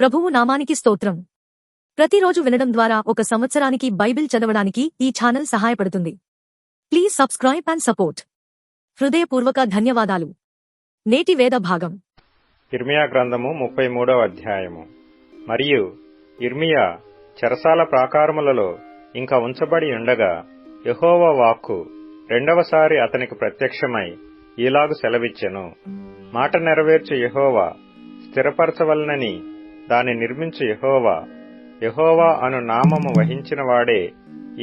ప్రభువు నామానికి స్తోత్రం. ప్రతిరోజు వినడం ద్వారా ఒక సంవత్సరానికి బైబిల్ చదవడానికి ఈ ఛానల్ సహాయపడుతుంది. Please subscribe and support. హృదయపూర్వక ధన్యవాదాలు. నేటి వేద భాగం ఇర్మియా గ్రంథము 33వ అధ్యాయము. మరియు ఇర్మియా చెరసాల ప్రాకారములలో ఇంకా ఉంచబడి ఉండగా యెహోవా వాక్కు రెండవసారి అతనికి ప్రత్యక్షమై ఈలాగు సెలవిచ్చెను. మాట నెరవేర్చు యెహోవా, స్థిరపరచవలనని దాని నిర్మించు యెహోవా, యెహోవా అను నామము వహించిన వాడే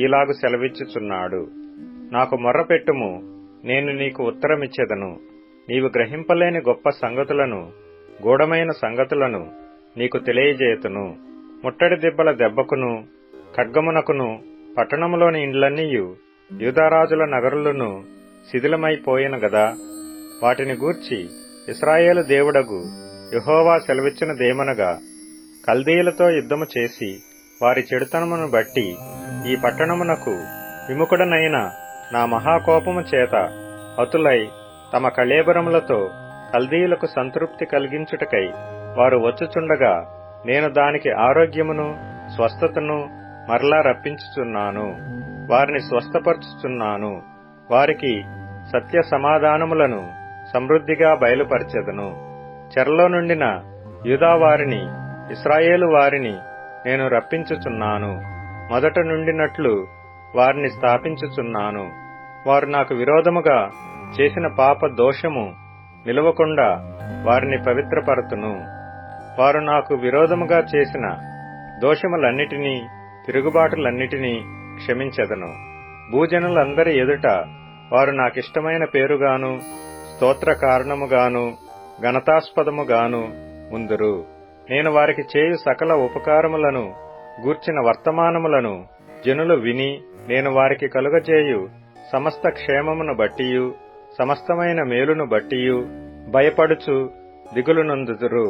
ఈలాగు సెలవిచ్చుచున్నాడు. నాకు మొర్రపెట్టుము, నేను నీకు ఉత్తరమిచ్చెదను. నీవు గ్రహింపలేని గొప్ప సంగతులను, గూఢమైన సంగతులను నీకు తెలియజేతును. ముట్టడి దెబ్బల దెబ్బకును ఖడ్గమునకును పట్టణములోని ఇండ్లన్నీయు యూదారాజుల నగరులను శిథిలమైపోయెను గదా. వాటిని గూర్చి ఇశ్రాయేలు దేవుడగు యెహోవా సెలవిచ్చినదేమనగా, కల్దీయులతో యుద్ధము చేసి వారి చెడుతనమును బట్టి ఈ పట్టణమునకు విముఖుడనైన నా మహాకోపము చేత హతులై తమ కళేబరములతో కల్దీయులకు సంతృప్తి కలిగించుటకై వారు వచ్చుచుండగా నేను దానికి ఆరోగ్యమును స్వస్థతను మరలా రప్పించుచున్నాను. వారిని స్వస్థపరచుచున్నాను. వారికి సత్య సమాధానములను సమృద్ధిగా బయలుపరచెదను. చెరలో నుండిన యూదా వారిని, ఇశ్రాయేలు వారిని నేను రప్పించుచున్నాను. మొదట నుండినట్లు వారిని స్థాపించుచున్నాను. వారు నాకు విరోధముగా చేసిన పాప దోషము నిలవకుండా వారిని పవిత్రపరతును. వారు నాకు విరోధముగా చేసిన దోషములన్నిటినీ, తిరుగుబాటులన్నిటినీ క్షమించెదను. భూజనులందరి ఎదుట వారు నాకిష్టమైన పేరుగాను, స్తోత్ర కారణముగాను, ఘనతాస్పదముగాను ఉందురు. నేను వారికి చేయు సకల ఉపకారములను గూర్చిన వర్తమానములను జనులు విని, నేను వారికి కలుగజేయు సమస్త క్షేమమును బట్టియు సమస్తమైన మేలును బట్టియు భయపడుచు దిగులు నొందుదురు.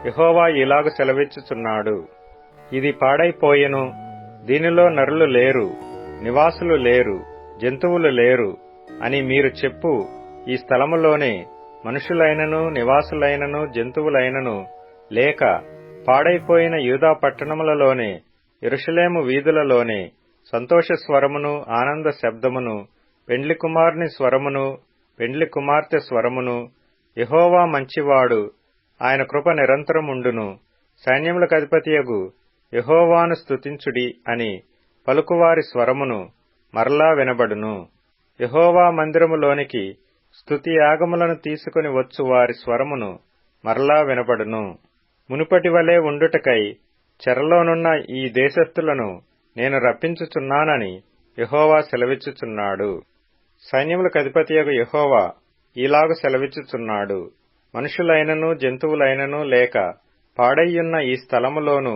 యెహోవా ఇలాగు సెలవిచ్చుచున్నాడు, ఇది పాడైపోయెను, దీనిలో నరులు లేరు, నివాసులు లేరు, జంతువులు లేరు అని మీరు చెప్పు ఈ స్థలములోనే మనుషులైనను నివాసులైనను జంతువులైనను లేక పాడైపోయిన యూదా పట్టణములలోనే యెరూషలేము వీధులలోనే సంతోష స్వరమును, ఆనంద శబ్దమును, పెండ్లి కుమారుని స్వరమును, పెండ్లి కుమార్తె స్వరమును, యెహోవా మంచివాడు, ఆయన కృప నిరంతరముండును, సైన్యములకు అధిపతియగు యెహోవాను స్తుతించుడి అని పలుకువారి స్వరమును మరలా వినబడును. యెహోవా మందిరములోనికి స్తుతి యాగములను తీసుకుని వచ్చు వారి స్వరమును మరలా వినబడును. మునుపటి వలె ఉండుటకై చెరలోనున్న ఈ దేశస్థులను నేను రప్పించుచున్నానని యెహోవా సెలవిచ్చుచున్నాడు. సైన్యములకు అధిపతియగు యెహోవా ఈలాగు సెలవిచ్చుచున్నాడు, మనుషులైనను జంతువులైనను లేక పాడైయున్న ఈ స్థలములోను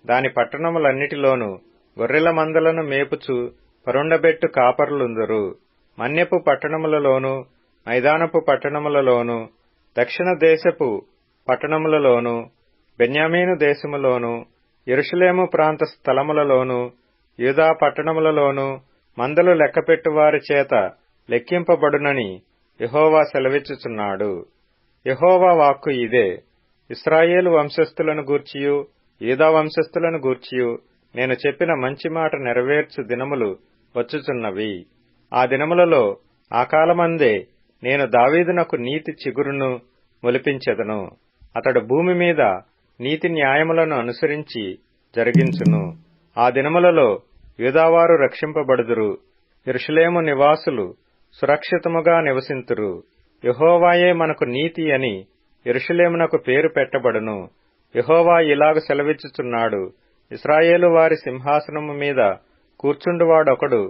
దాని పట్టణములన్నిటిలోనూ గొర్రెల మందలను మేపుచు పరుండబెట్టు కాపరులుందురు. మన్యపు పట్టణములలోను, మైదానపు పట్టణములలోను, దక్షిణ దేశపు పట్టణములలోను, బెన్యామీను దేశములోను, యెరూషలేము ప్రాంత స్థలములలోను, యూదా పట్టణములలోను మందలు లెక్కపెట్టువారి చేత లెక్కింపబడునని యెహోవా సెలవిచ్చుచున్నాడు. యెహోవా వాక్కు ఇదే. ఇశ్రాయేలు వంశస్థులను గూర్చియు యూదా వంశస్థులను గూర్చియు నేను చెప్పిన మంచి మాట నెరవేర్చు దినములు వచ్చుచున్నవి. ఆ దినములలో ఆ కాలమందే నేను దావీదునకు నీతి చిగురును మొలిపించెదను. అతడు భూమి మీద నీతి న్యాయములను అనుసరించి జరిగించును. ఆ దినములలో యూదావారు రక్షింపబడుదురు, యెరూషలేము నివాసులు సురక్షితముగా నివసింతురు. యెహోవాయే మనకు నీతి అని యెరూషలేమునకు పేరు పెట్టబడును. యెహోవా ఇలాగు సెలవిచ్చుచున్నాడు, ఇశ్రాయేలు వారి సింహాసనము మీద కూర్చుండువాడొకడు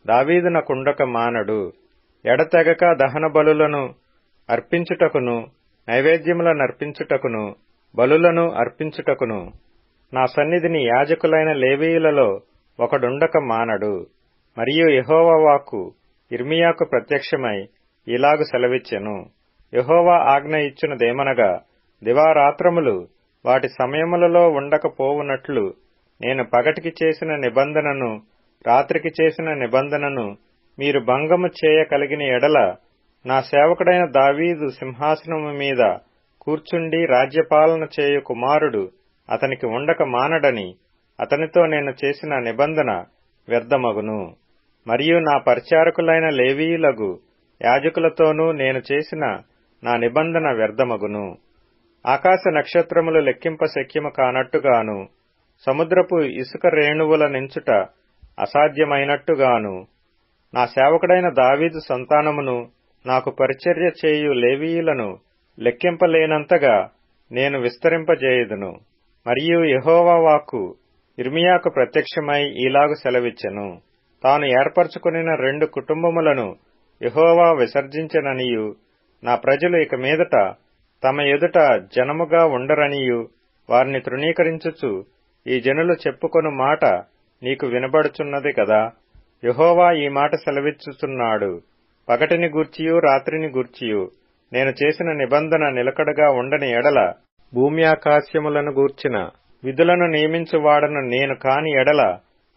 దావీదునకుండక మానడు. ఎడతెగక దహన బలులను అర్పించుటకును, నైవేద్యములనర్పించుటకును, బలులను అర్పించుటకును నా సన్నిధిని యాజకులైన లేవీయులలో ఒకడుండక మానడు. మరియు యెహోవా వాక్కు ఇర్మియాకు ప్రత్యక్షమై ఇలాగు సెలవిచ్చెను. యెహోవా ఆజ్ఞ ఇచ్చునదేమనగా, దివారాత్రములు వాటి సమయములలో ఉండకపోవునట్లు నేను పగటికి చేసిన నిబంధనను, రాత్రికి చేసిన నిబంధనను మీరు భంగము చేయగలిగిన ఎడల నా సేవకుడైన దావీదు సింహాసనము మీద కూర్చుండి రాజ్యపాలన చేయు కుమారుడు అతనికి ఉండక మానడని అతనితో నేను చేసిన నిబంధన వ్యర్థమగును. మరియు నా పరిచారకులైన లేవీయులగు యాజకులతోనూ నేను చేసిన నా నిబంధన వ్యర్థమగును. ఆకాశ నక్షత్రములు లెక్కింప శక్యము కానట్టుగాను, సముద్రపు ఇసుక రేణువుల నించుట అసాధ్యమైనట్టుగాను, నా సేవకుడైన దావీదు సంతానమును నాకు పరిచర్య చేయు లేవీయులను లెక్కింపలేనంతగా నేను విస్తరింపజేయుదును. మరియు యెహోవా వాక్కు యిర్మీయాకు ప్రత్యక్షమై ఈలాగు సెలవిచ్చెను. తాను ఏర్పరచుకొనిన 2 కుటుంబములను యెహోవా విసర్జించెననియు, నా ప్రజలు ఇక మీదట తమ ఎదుట జనముగా ఉండరనియు వారిని తృణీకరించుచు ఈ జనులు చెప్పుకొను మాట నీకు వినబడుచున్నది కదా. యెహోవా ఈ మాట సెలవిచ్చుచున్నాడు. పగటిని గూర్చియు రాత్రిని గూర్చియు నేను చేసిన నిబంధన నిలకడగా ఉండని ఎడల, భూమ్యాకాశములను గూర్చిన విధులను నియమించువాడను నేను కాని ఎడల,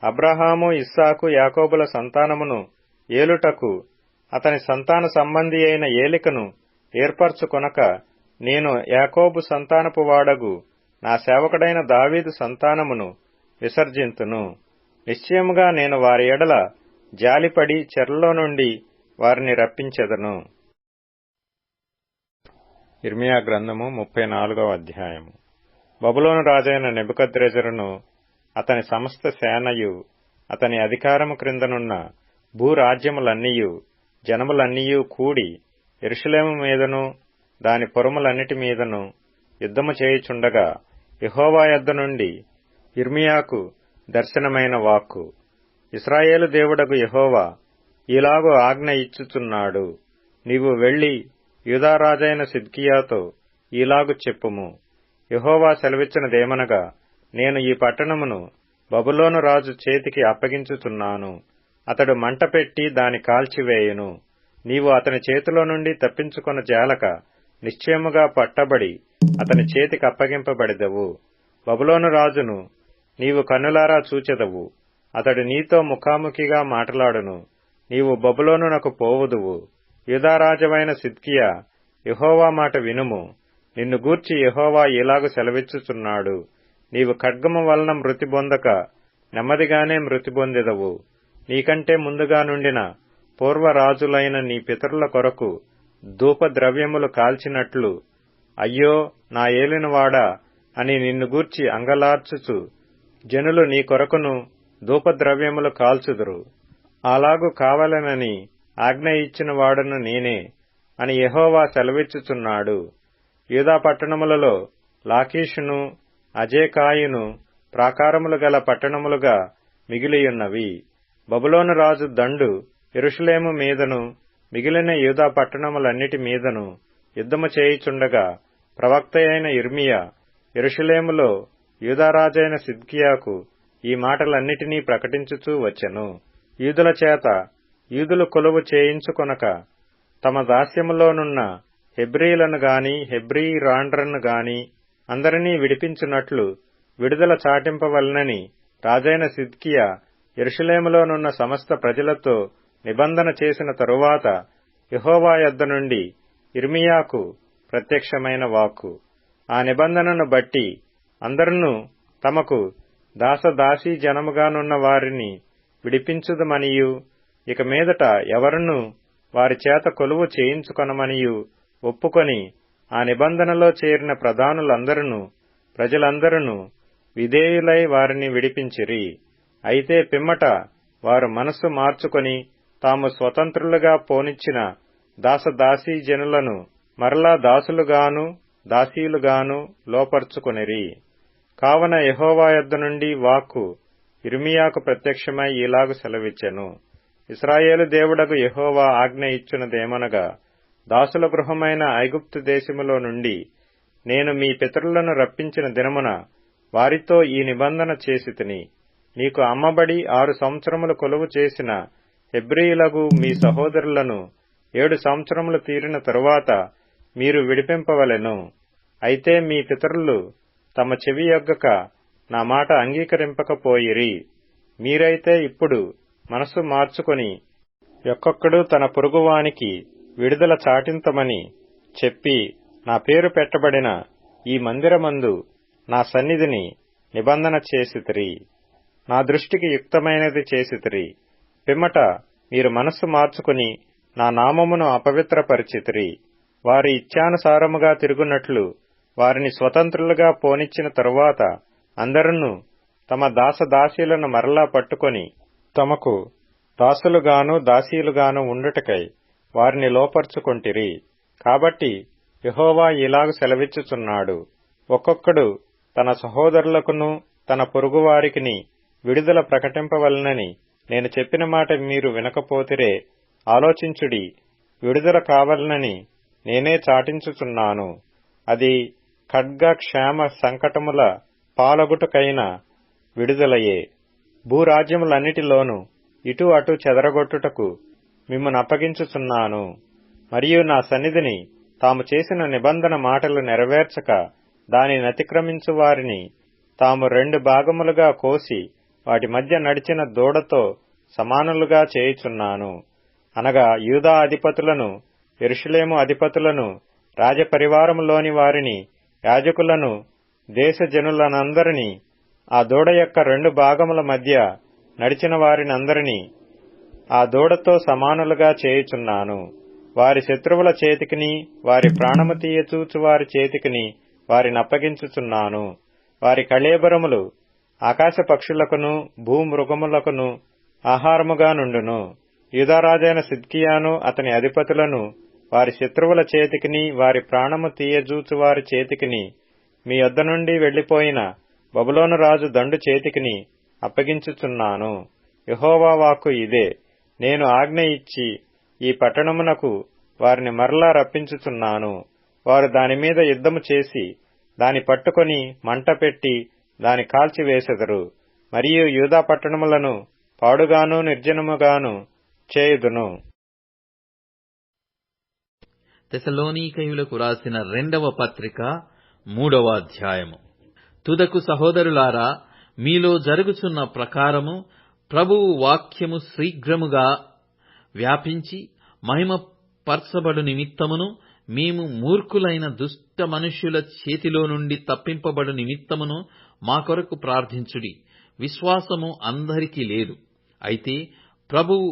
అబ్రహాము, ఇస్సాకు, యాకోబుల సంతానమును ఏలుటకు అతని సంతాన సంబంధి అయిన ఏలికను ఏర్పరచుకొనక, నేను యాకోబు సంతానపు వాడగు నా సేవకుడైన దావీదు సంతానమును విసర్జింతును. నిశ్చయముగా నేను వారి ఎడల జాలిపడి చెరలో నుండి వారిని రప్పించెదను. యిర్మీయా గ్రంథము 34వ అధ్యాయము. బబులోను రాజైన నెబుకద్రెజరును అతని సమస్త సేనయు అతని అధికారము క్రిందనున్న భూరాజ్యములన్నీయు జనములన్నీయు కూడి యెరూషలేము మీదను దాని పురములన్నిటి మీదను యుద్ధము చేయుచుండగా, యెహోవా యొద్ద నుండి యిర్మీయాకు దర్శనమైన వాక్కు. ఇశ్రాయేలు దేవుడగు యెహోవా ఈలాగు ఆజ్ఞ ఇచ్చుచున్నాడు. నీవు వెళ్లి యూదారాజైన సిద్కియాతో ఈలాగు చెప్పుము. యెహోవా సెలవిచ్చినదేమనగా, నేను ఈ పట్టణమును బబులోను రాజు చేతికి అప్పగించుచున్నాను. అతడు మంట పెట్టి దాని కాల్చివేయును. నీవు అతని చేతిలో నుండి తప్పించుకొన జాలక నిశ్చయముగా పట్టబడి అతని చేతికి అప్పగింపబడెదవు. బబులోను రాజును నీవు కన్నులారా చూచెదవు. అతడు నీతో ముఖాముఖిగా మాట్లాడును. నీవు బబులోనునకు పోవుదువు. యూదారాజవైన సిద్కియా, యెహోవా మాట వినుము. నిన్ను గూర్చి యెహోవా ఇలాగు సెలవిచ్చుచున్నాడు. నీవు ఖడ్గము వలన మృతి పొందక నెమ్మదిగానే మృతి పొందెదవు. నీకంటే ముందుగా నుండిన పూర్వరాజులైన నీ పితరుల కొరకు ధూపద్రవ్యములు కాల్చినట్లు, అయ్యో నా ఏలినవాడా అని నిన్ను గూర్చి అంగలార్చుచు జనులు నీ కొరకును ధూపద్రవ్యములు కాల్చుదురు. అలాగు కావలెనని ఆజ్ఞ ఇచ్చిన వాడను నేనే అని యెహోవా సెలవిచ్చుచున్నాడు. యూదా పట్టణములలో లాకీషును అజేకాయును ప్రాకారములు గల పట్టణములుగా మిగిలియున్నవి. బబులోను రాజు దండు యెరూషలేము మీదను మిగిలిన యూదా పట్టణములన్నిటి మీదను యుద్ధము చేయుచుండగా, ప్రవక్తయైన యిర్మీయా యెరూషలేములో యూదారాజైన సిద్కియాకు ఈ మాటలన్నిటినీ ప్రకటించుచూ వచ్చెను. యూదుల చేత యూదులు కొలువు చేయించుకొనక తమ దాస్యములోనున్న హెబ్రీలను గాని హెబ్రీరాండ్రను గాని అందరినీ విడిపించున్నట్లు విడుదల చాటింపవలనని రాజైన సిద్కియా యెరూషలేములోనున్న సమస్త ప్రజలతో నిబంధన చేసిన తరువాత, యెహోవా యొద్ద నుండి యిర్మీయాకు ప్రత్యక్షమైన వాక్కు. ఆ నిబంధనను బట్టి అందరును తమకు దాసదాసీ జనముగానున్న వారిని విడిపించుదమనియు, ఇక మీదట ఎవరునూ వారి చేత కొలువు చేయించుకొనమనియు ఒప్పుకొని, ఆ నిబంధనలో చేరిన ప్రధానులందరూ ప్రజలందరూ విధేయులై వారిని విడిపించిరి. అయితే పిమ్మట వారు మనస్సు మార్చుకొని తాము స్వతంత్రులుగా పోనిచ్చిన దాసదాసీ జనులను మరలా దాసులుగాను దాసీలుగాను లోపర్చుకొనిరి. కావున యెహోవా యొద్ద నుండి వాక్కు యిర్మీయాకు ప్రత్యక్షమై ఈలాగు సెలవిచ్చెను. ఇశ్రాయేలు దేవుడగు యెహోవా ఆజ్ఞ ఇచ్చునదేమనగా, దాసుల గృహమైన ఐగుప్తు దేశములో నుండి నేను మీ పితరులను రప్పించిన దినమున వారితో ఈ నిబంధన చేసితిని. నీకు అమ్మబడి 6 సంవత్సరములు కొలువు చేసిన హెబ్రీయులగు మీ సహోదరులను 7 సంవత్సరములు తీరిన తరువాత మీరు విడిపింపవలెను. అయితే మీ పితరులు తమ చెవియొగ్గక నా మాట అంగీకరింపకపోయిరి. మీరైతే ఇప్పుడు మనస్సు మార్చుకొని ఒక్కొక్కడు తన పొరుగువానికి విడుదల చాటింతమని చెప్పి నా పేరు పెట్టబడిన ఈ మందిరమందు నా సన్నిధిని నిబంధన చేసితిరి, నా దృష్టికి యుక్తమైనది చేసితిరి. పిమ్మట మీరు మనస్సు మార్చుకుని నా నామమును అపవిత్రపరిచితిరి. వారి ఇచ్ఛానుసారముగా తిరుగునట్లు వారిని స్వతంత్రులుగా పోనిచ్చిన తరువాత అందరూ తమ దాసదాసీలను మరలా పట్టుకొని తమకు దాసులుగాను దాసీలుగాను ఉండుటకై వారిని లోపర్చుకొంటిరి. కాబట్టి యెహోవా ఇలాగు సెలవిచ్చుచున్నాడు, ఒక్కొక్కడు తన సహోదరులకును తన పొరుగువారికిని విడుదల ప్రకటింపవలనని నేను చెప్పిన మాట మీరు వినకపోతిరే. ఆలోచించుడి, విడుదల కావాలనని నేనే చాటించుచున్నాను. అది ఖడ్గ క్షేమ సంకటముల పాలగుటకైన విడుదలయే. భూరాజ్యములన్నిటిలోనూ ఇటు అటు చెదరగొట్టుటకు మిమ్మును అప్పగించుచున్నాను. మరియు నా సన్నిధిని తాము చేసిన నిబంధన మాటలు నెరవేర్చక దానిని అతిక్రమించు వారిని తాము 2 భాగములుగా కోసి వాటి మధ్య నడిచిన దూడతో సమానులుగా చేయుచున్నాను. అనగా యూదా అధిపతులను, యెరూషలేము అధిపతులను, రాజపరివారములోని వారిని, యాజకులను, దేశజనులనందరినీ, ఆ దూడ యొక్క 2 భాగముల మధ్య నడిచిన వారినందరినీ ఆ దూడతో సమానులుగా చేయుచున్నాను. వారి శత్రువుల చేతికిని, వారి ప్రాణము తీయచూచు వారి చేతికిని వారినప్పగించుచున్నాను. వారి కళేబరములు ఆకాశ పక్షులకును భూమృగములకును ఆహారముగా నుండును. యూదారాజైన సిద్కియాను అతని అధిపతులను వారి శత్రువుల చేతికిని, వారి ప్రాణము తీయజూచు వారి చేతికిని, మీ యొద్ద నుండి వెళ్లిపోయిన బబులోను రాజు దండు చేతికిని అప్పగించుచున్నాను. యెహోవా వాక్కు ఇదే. నేను ఆజ్ఞ ఇచ్చి ఈ పట్టణమునకు వారిని మరలా రప్పించుచున్నాను. వారు దానిమీద యుద్ధము చేసి దాని పట్టుకొని మంట పెట్టి దాని కాల్చివేసెదరు. మరియు యూదా పట్టణములను పాడుగాను నిర్జనముగాను చేయుదును. తెసలోనికయులకు రాసిన 2వ పత్రిక 3వ అధ్యాయము. తుదకు సహోదరులారా, మీలో జరుగుచున్న ప్రకారము ప్రభువు వాక్యము శీఘ్రముగా వ్యాపించి మహిమ పర్చబడు నిమిత్తమును, మేము మూర్ఖులైన దుష్ట మనుష్యుల చేతిలో నుండి తప్పింపబడు నిమిత్తమును మా కొరకు ప్రార్థించుడి. విశ్వాసము అందరికీ లేదు, అయితే ప్రభువు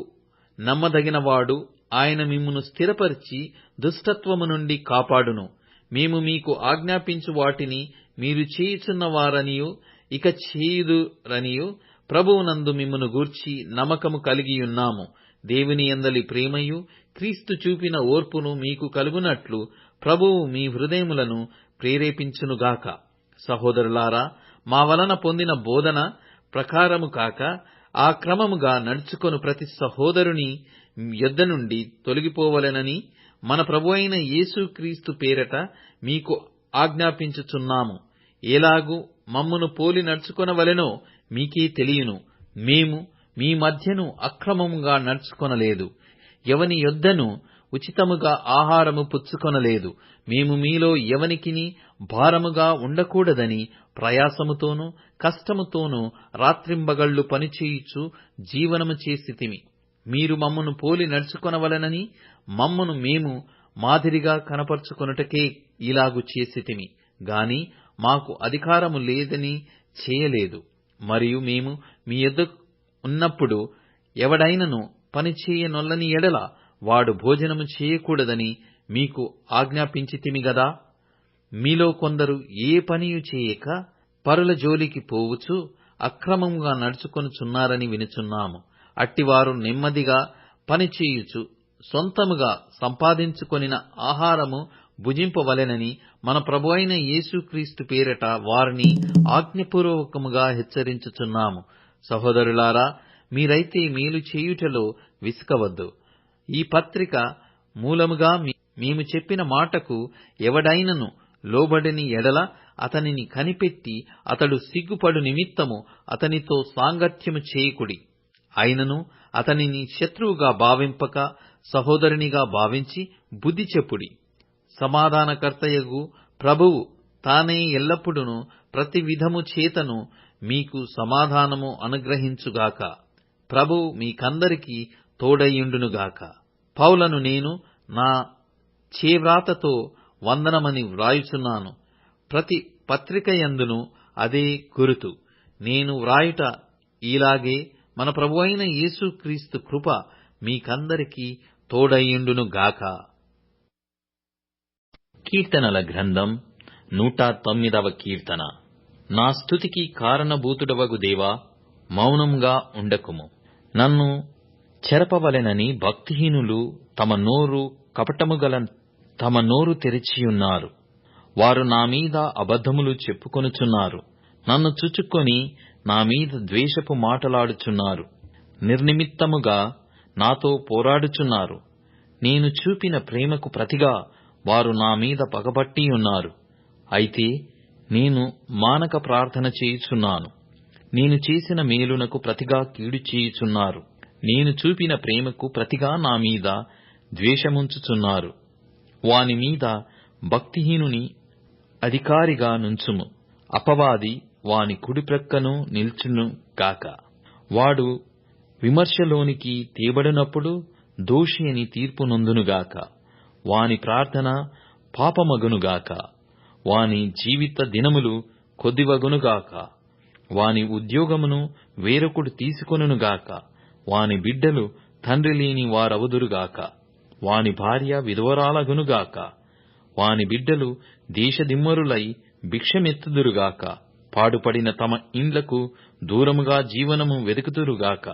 నమ్మదగినవాడు. ఆయన మిమ్మును స్థిరపరిచి దుష్టత్వము నుండి కాపాడును. మేము మీకు ఆజ్ఞాపించు వాటిని మీరు చేయుచున్నవారనియు ఇక చేయుదురనియు ప్రభువునందు మిమ్మును గూర్చి నమ్మకము కలిగియున్నాము. దేవుని యందలి ప్రేమయు క్రీస్తు చూపిన ఓర్పును మీకు కలుగునట్లు ప్రభువు మీ హృదయములను ప్రేరేపించునుగాక. సహోదరులారా, మా వలన పొందిన బోధన ప్రకారము కాక ఆ క్రమముగా నడుచుకొను ప్రతి సహోదరుని యొద్ద నుండి తొలగిపోవలెనని మన ప్రభువైన యేసుక్రీస్తు పేరట మీకు ఆజ్ఞాపించుచున్నాము. ఎలాగు మమ్మును పోలి నడుచుకొనవలెనో మీకే తెలియను. మేము మీ మధ్యను అక్రమముగా నడుచుకొనలేదు, ఎవని యొద్దను ఉచితముగా ఆహారము పుచ్చుకొనలేదు. మేము మీలో ఎవనికిని భారముగా ఉండకూడదని ప్రయాసముతోనూ కష్టముతోనూ రాత్రింబగళ్లు పనిచేయుచు జీవనము చేసితిమి. మీరు మమ్మును పోలి నడుచుకొనవలెనని మమ్మును మేము మాదిరిగా కనపరుచుకొనుటకే ఇలాగు చేసితిమి గాని మాకు అధికారము లేదని చేయలేదు. మరియు మేము మీ యొద్ద ఉన్నప్పుడు ఎవడైనను పని చేయనొల్లని ఎడల వాడు భోజనము చేయకూడదని మీకు ఆజ్ఞాపించితిమి గదా. మీలో కొందరు ఏ పనియు చేయక పరుల జోలికి పోవుచు అక్రమముగా నడుచుకొనుచున్నారని వినుచున్నాము. అట్టివారు నెమ్మదిగా పనిచేయుచు సొంతముగా సంపాదించుకొనిన ఆహారము భుజింపవలెనని మన ప్రభువైన యేసుక్రీస్తు పేరట వారిని ఆజ్ఞపూర్వకముగా హెచ్చరించుచున్నాము. సహోదరులారా, మీరైతే మేలు చేయుటలో విసుకవద్దు. ఈ పత్రిక మూలముగా మేము చెప్పిన మాటకు ఎవడైనను లోబడని ఎడల అతనిని కనిపెట్టి అతడు సిగ్గుపడు నిమిత్తము అతనితో సాంగత్యము చేయకుడి. అయినను అతనిని శత్రువుగా భావింపక సహోదరునిగా భావించి బుద్ధి చెప్పుడి. సమాధానకర్తయగు ప్రభువు తానే ఎల్లప్పుడూ ప్రతి విధము చేతను మీకు సమాధానము అనుగ్రహించుగాక. ప్రభువు మీకందరికీ తోడయ్యుండునుగాక. పౌలను నేను నా చేవ్రాతతో వందనమని వ్రాయుచున్నాను. ప్రతి పత్రిక యందును అదే గురుతు. నేను వ్రాయుట ఇలాగే. మన ప్రభువైన యేసుక్రీస్తు కృప మీకందరికీ తోడైయుండును గాక. కీర్తనల గ్రంథం 109వ కీర్తన. నా స్తుతికి కారణభూతుడవగు దేవా, మౌనంగా ఉండకుము. నన్ను చెరపవలెనని భక్తిహీనులు తమ నోరు తెరిచియున్నారు. వారు నా మీద అబద్ధములు చెప్పుకొనుచున్నారు. నన్ను చుచుక్కొని నా మీద ద్వేషపు మాటలాడుచున్నారు. నిర్నిమిత్తముగా నాతో పోరాడుచున్నారు. నేను చూపిన ప్రేమకు ప్రతిగా వారు నా మీద పగబట్టియున్నారు. అయితే నేను మానక ప్రార్థన చేయుచున్నాను. నేను చేసిన మేలునకు ప్రతిగా కీడు చేయుచున్నారు. నేను చూపిన ప్రేమకు ప్రతిగా నా మీద ద్వేషముంచుచున్నారు. వాని మీద భక్తిహీనుని అధికారిగా నుంచుము. అపవాది వాని కుడిప్రక్కను నిల్చును గాక. వాడు విమర్శలోనికి తేబడినప్పుడు దోషి అని తీర్పు నొందునుగాక. వాని ప్రార్థన పాపమగునుగాక. వాని జీవిత దినములు కొద్దివగునుగాక. వాని ఉద్యోగమును వేరొకడు తీసుకొనుగాక. వాని బిడ్డలు తండ్రి లేని వారవుదురుగాక. వాని భార్య విధవరాలగునుగాక. వాని బిడ్డలు దేశదిమ్మరులై భిక్షమెత్తుదురుగాక. పాడుపడిన తమ ఇండ్లకు దూరముగా జీవనము వెదుకుదురుగాక.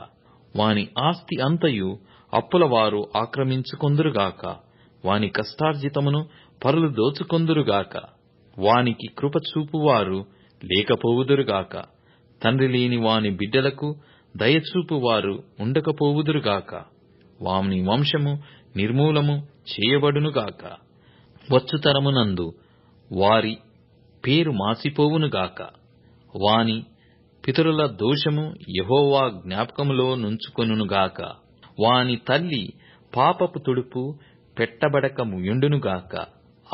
వాని ఆస్తి అంతయు అప్పులవారు ఆక్రమించుకొందురుగాక. వాని కష్టార్జితమును పరులు దోచుకొందురుగాక. వానికి కృప చూపువారు లేకపోవుదురుగాక. తండ్రి లేని వాని బిడ్డలకు దయచూపువారు ఉండకపోవుదురుగాక. వాని వంశము నిర్మూలము చేయబడునుగాక. వచ్చుతరమునందు వారి పేరు మాసిపోవునుగాక. వాని పితరుల దోషము యెహోవా జ్ఞాపకములో నుంచుకొనుగాక. వాని తల్లి పాపపు తుడుపు పెట్టబడకయుండునుగాక.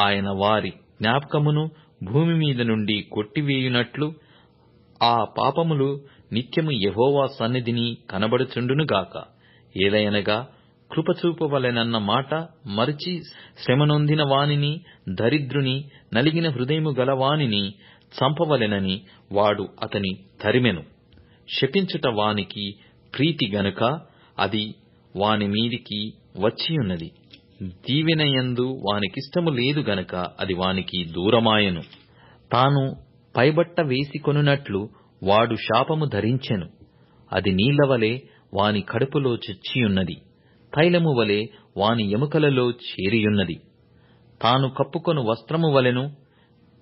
ఆయన వారి జ్ఞాపకమును భూమి మీద నుండి కొట్టివేయునట్లు ఆ పాపములు నిత్యము యెహోవా సన్నిధిని కనబడుచుండునుగాక. ఏలయనగా కృపచూపవలెనన్న మాట మరచి శ్రమనొందిన వానిని, దరిద్రుని, నలిగిన హృదయము గలవానిని చంపవలెనని వాడు అతని తరిమెను. శపించుట వానికి ప్రీతి గనుక అది వాని మీదికి వచ్చియున్నది. దీవెనయందు వానికిష్టము లేదు గనుక అది వానికి దూరమాయెను. తాను పైబట్ట వేసికొనున్నట్లు వాడు శాపము ధరించెను. అది నీళ్లవలె వాని కడుపులో చొచ్చియున్నది. తైలము వలె వాని ఎముకలలో చేరియున్నది. తాను కప్పుకొను వస్త్రము వలెను,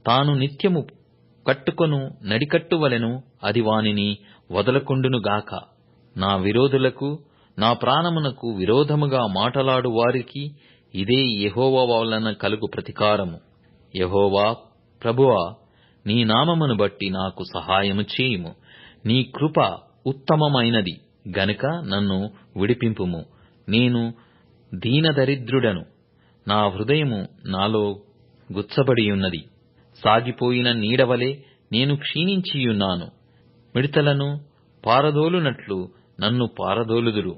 తాను నిత్యము కట్టుకొను నడికట్టు వలెను అది వానిని వదలకుండునుగాక. నా విరోధులకు, నా ప్రాణమునకు విరోధముగా మాటలాడు వారికి ఇదే యెహోవా వలన కలుగు ప్రతికారము. యెహోవా, ప్రభువా, నీ నామమును బట్టి నాకు సహాయము చేయుము. నీ కృప ఉత్తమమైనది గనుక నన్ను విడిపింపుము. నేను దీనదరిద్రుడను. నా హృదయము నాలో గుచ్చబడియున్నది. సాగిపోయిన నీడవలె నేను క్షీణించియున్నాను. మిడతలను పారదోలునట్లు నన్ను పారదోలుదురు.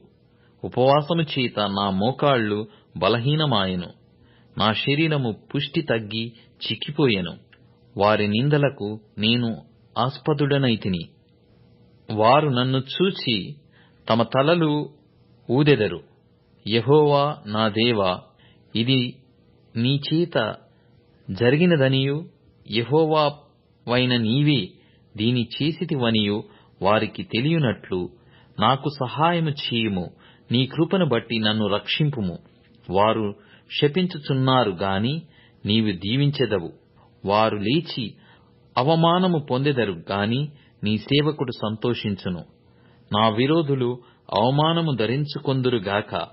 ఉపవాసము చేత నా మోకాళ్ళు బలహీనమాయెను. నా శరీరము పుష్టి తగ్గి చిక్కిపోయెను. వారి నిందలకు నేను ఆస్పదుడనైతిని. వారు నన్ను చూచి తమ తలలు ఊదెదరు. యెహోవా నా దేవా, ఇది నీ చేత జరిగినదనియు, యెహోవావైన నీవే దీని చేసితివనియు వారికి తెలియనట్లు నాకు సహాయము చేయుము. నీ కృపను బట్టి నన్ను రక్షింపుము. వారు శపించుచున్నారు గాని నీవు దీవించెదవు. వారు లేచి అవమానము పొందెదరు గాని నీ సేవకుడు సంతోషించును. నా విరోధులు అవమానము ధరించుకొందురుగాక.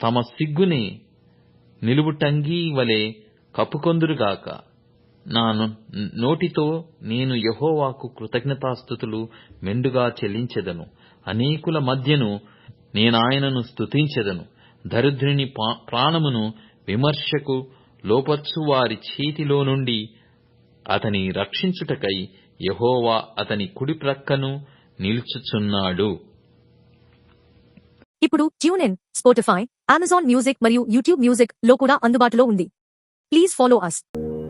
తమ సిగ్గునే నిలువుటంగీ వలె కప్పుకొందురుగాక. నా నోటితో నేను యెహోవాకు కృతజ్ఞతాస్తుతులు మెండుగా చెల్లించెదను. అనేకుల మధ్యను నేనాయనను స్తుతించెదను. దరిద్రుని ప్రాణమును విమర్శకు లోపర్చువారి చేతిలో నుండి అతని రక్షించుటకై యెహోవా అతని కుడి ప్రక్కను నిలుచుచున్నాడు. ఇప్పుడు tune in, Spotify, Amazon music మరియు యూట్యూబ్ మ్యూజిక్ లో కూడా అందుబాటులో ఉంది. Please follow us.